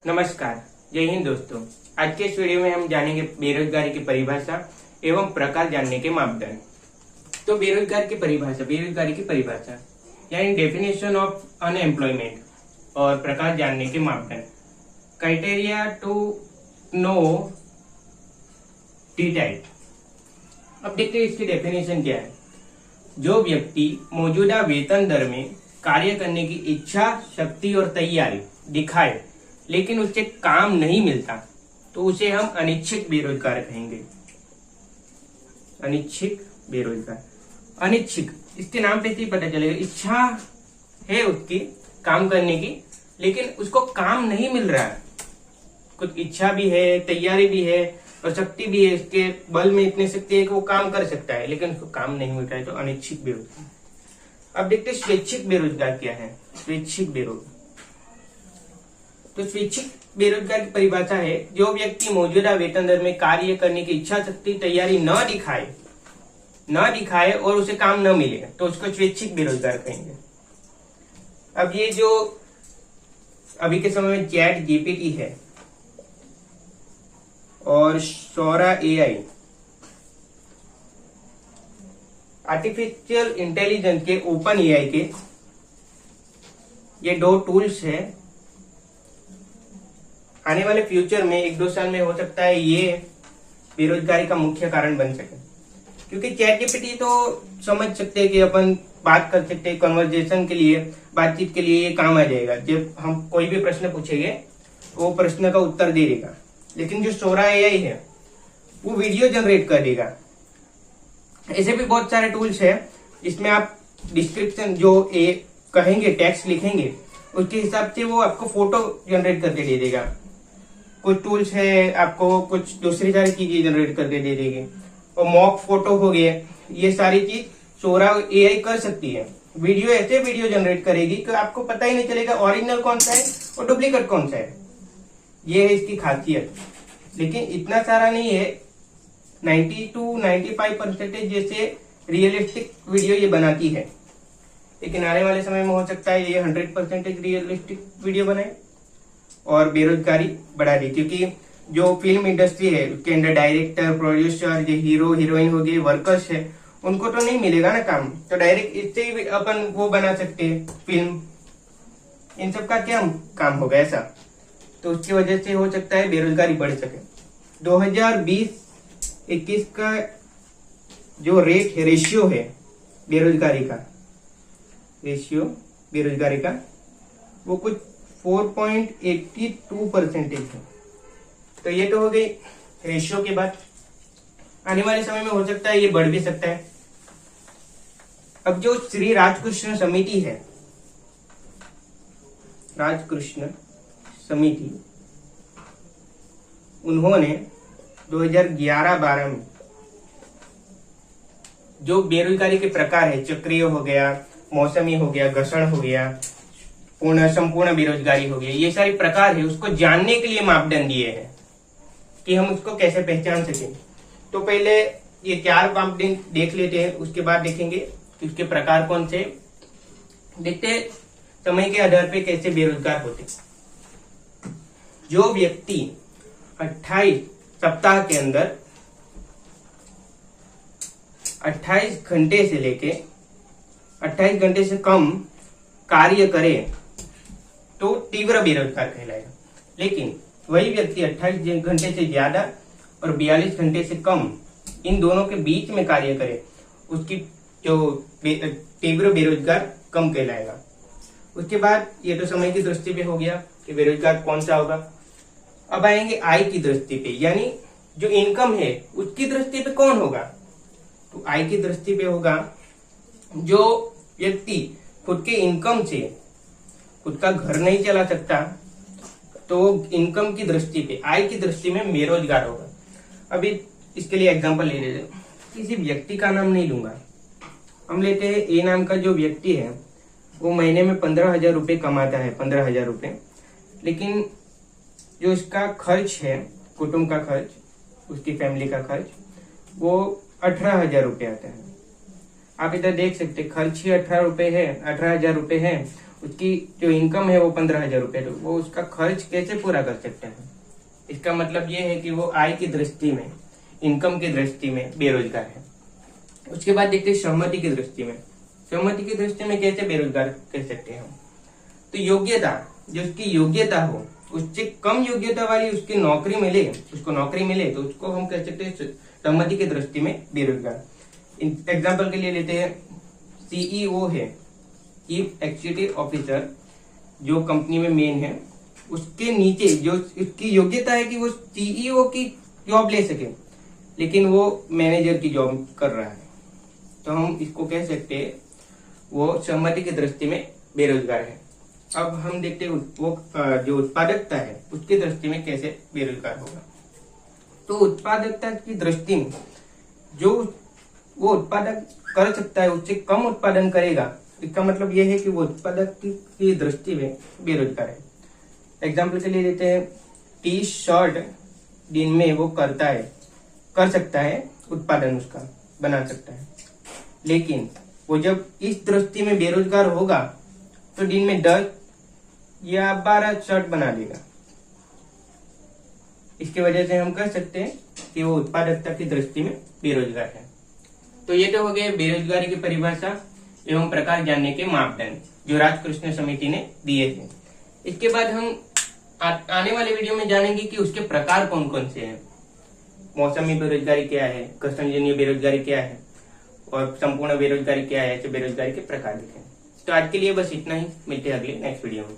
नमस्कार, जय हिंद दोस्तों। आज के इस वीडियो में हम जानेंगे बेरोजगारी की परिभाषा एवं प्रकार जानने के मापदंड। तो बेरोजगारी की परिभाषा यानी डेफिनेशन ऑफ अनएम्प्लॉयमेंट और प्रकार जानने के मापदंड, criteria to know T type. अब देखते हैं इसकी डेफिनेशन क्या है। जो व्यक्ति मौजूदा वेतन दर में कार्य करने की इच्छा, शक्ति और तैयारी दिखाए लेकिन उससे काम नहीं मिलता तो उसे हम अनिच्छिक बेरोजगार कहेंगे। अनिच्छिक बेरोजगार, अनिच्छिक इसके नाम पे ही पता चलेगा। इच्छा है उसकी काम करने की लेकिन उसको काम नहीं मिल रहा है। कुछ इच्छा भी है, तैयारी भी है और शक्ति भी है, इसके बल में इतनी शक्ति है कि वो काम कर सकता है लेकिन उसको काम नहीं मिल रहा है, तो अनिच्छिक बेरोजगार। अब देखते हैं स्वैच्छिक बेरोजगार क्या है। स्वैच्छिक बेरोजगार, तो स्वैच्छिक बेरोजगार की परिभाषा है जो व्यक्ति मौजूदा वेतन दर में कार्य करने की इच्छा, शक्ति, तैयारी न दिखाए और उसे काम न मिले तो उसको स्वैच्छिक बेरोजगार कहेंगे। अब ये जो अभी के समय में चैट जीपीटी है और सौरा एआई, आर्टिफिशियल इंटेलिजेंस के, ओपन एआई के, ये दो टूल्स है। आने वाले फ्यूचर में 1-2 साल में हो सकता है ये बेरोजगारी का मुख्य कारण बन सके, क्योंकि चैट जीपीटी तो समझ सकते हैं कि अपन बात कर सकते हैं, कन्वर्जेशन के लिए, बातचीत के लिए ये काम आ जाएगा। जब हम कोई भी प्रश्न पूछेंगे वो प्रश्न का उत्तर दे देगा। लेकिन जो सोरा एआई है वो वीडियो जनरेट कर देगा। ऐसे भी बहुत सारे टूल्स है, इसमें आप डिस्क्रिप्शन जो कहेंगे, टेक्स्ट लिखेंगे, उसके हिसाब से वो आपको फोटो जनरेट करके दे देगा। कुछ टूल्स है आपको कुछ दूसरी सारी चीजें जनरेट करके दे देगी। और मॉक फोटो हो गए, ये सारी चीज सोरा एआई कर सकती है। वीडियो ऐसे वीडियो जनरेट करेगी कि आपको पता ही नहीं चलेगा ओरिजिनल कौन सा है और डुप्लीकेट कौन सा है। ये है इसकी खासियत। लेकिन इतना सारा नहीं है, 90 to 95% जैसे रियलिस्टिक वीडियो ये बनाती है। लेकिन आने वाले समय में हो सकता है ये 100% रियलिस्टिक वीडियो बनाए और बेरोजगारी बढ़ा दी, क्योंकि जो फिल्म इंडस्ट्री है उसके अंदर डायरेक्टर, प्रोड्यूसर, जो हीरो हीरोइन हो गए, वर्कर्स है, उनको तो नहीं मिलेगा ना काम, तो डायरेक्ट इससे ही अपन वो बना सकते हैं फिल्म। इन सब का क्या काम होगा ऐसा, तो उसकी वजह से हो सकता है बेरोजगारी बढ़ सके। 2020-21 का जो रेशियो है बेरोजगारी का, वो कुछ 4.82% है। तो ये तो हो गई रेशियो की बात। आने वाले समय में हो सकता है ये बढ़ भी सकता है। अब जो श्री राजकृष्ण समिति है, राजकृष्ण समिति, उन्होंने 2011-12 में जो बेरोजगारी के प्रकार है, चक्रीय हो गया, मौसमी हो गया, घर्षण हो गया, संपूर्ण बेरोजगारी हो गई, ये सारी प्रकार है, उसको जानने के लिए मापदंड दिए हैं कि हम उसको कैसे पहचान सकें। तो पहले ये 4 मापदंड देख लेते हैं, उसके बाद देखेंगे कि उसके प्रकार कौन से। देखते हैं समय के आधार पे कैसे बेरोजगार होते। जो व्यक्ति 28 सप्ताह के अंदर 28 घंटे से लेके 28 घंटे से कम कार्य करे तो तीव्र बेरोजगार कहलाएगा। लेकिन वही व्यक्ति 28 घंटे से ज्यादा और 42 घंटे से कम, इन दोनों के बीच में कार्य करे, उसकी जो तीव्र बेरोजगार कम कहलाएगा। उसके बाद ये तो समय की दृष्टि पे हो गया कि बेरोजगार कौन सा होगा। अब आएंगे आय की दृष्टि पे, यानी जो इनकम है उसकी दृष्टि पे कौन होगा। तो आय की दृष्टि पे होगा जो व्यक्ति खुद के इनकम से खुद का घर नहीं चला सकता, तो इनकम की दृष्टि पे, आय की दृष्टि में बेरोजगार होगा। अभी इसके लिए एग्जांपल ले लेते हैं। किसी व्यक्ति का नाम नहीं लूंगा, हम लेते हैं ए नाम का जो व्यक्ति है, वो महीने में 15,000 रुपये कमाता है, 15,000 रुपये। लेकिन जो इसका खर्च है, कुटुंब का खर्च, उसकी फैमिली का खर्च, वो 18,000 रुपये आता है। आप इधर देख सकते, खर्च ही 18,000 रुपये है उसकी जो इनकम है वो 15,000 रुपये, तो वो उसका खर्च कैसे पूरा कर सकते हैं? इसका मतलब ये है कि वो आय की दृष्टि में, इनकम की दृष्टि में बेरोजगार है। उसके बाद देखते हैं सहमति की दृष्टि में। सहमति की दृष्टि में कैसे बेरोजगार कह सकते हैं हम? तो योग्यता, जो उसकी योग्यता हो, उससे कम योग्यता वाली उसकी नौकरी मिले, उसको नौकरी मिले तो उसको हम कह सकते हैं सहमति की दृष्टि में बेरोजगार। एग्जाम्पल के लिए लेते हैं, सीईओ है, चीफ एग्जीक्यूटिव ऑफिसर, जो कंपनी में मेन है, उसके नीचे जो उसकी योग्यता है कि वो सीईओ की जॉब ले सके, लेकिन वो मैनेजर की जॉब कर रहा है, तो हम इसको कह सकते हैं वो सहमति की दृष्टि में बेरोजगार है। अब हम देखते हैं वो जो उत्पादकता है उसकी दृष्टि में कैसे बेरोजगार होगा। तो उत्पादकता की दृष्टि में जो वो उत्पादक कर सकता है उससे कम उत्पादन करेगा, इसका मतलब यह है कि वो उत्पादक की दृष्टि में बेरोजगार है। एग्जाम्पल के लिए लेते हैं, टी शर्ट दिन में वो कर सकता है, उत्पादन उसका बना सकता है, लेकिन वो जब इस दृष्टि में बेरोजगार होगा तो दिन में 10 या 12 शर्ट बना देगा। इसकी वजह से हम कह सकते हैं कि वो उत्पादकता की दृष्टि में बेरोजगार है। तो ये तो हो गए बेरोजगारी की परिभाषा एवं प्रकार जानने के मापदंड जो राजकृष्ण समिति ने दिए थे। इसके बाद हम आने वाले वीडियो में जानेंगे कि उसके प्रकार कौन कौन से हैं। मौसमी बेरोजगारी क्या है, कष्टजन्य बेरोजगारी क्या है और संपूर्ण बेरोजगारी क्या है, ऐसे बेरोजगारी के प्रकार देखें। तो आज के लिए बस इतना ही, मिलते हैं अगले नेक्स्ट वीडियो में।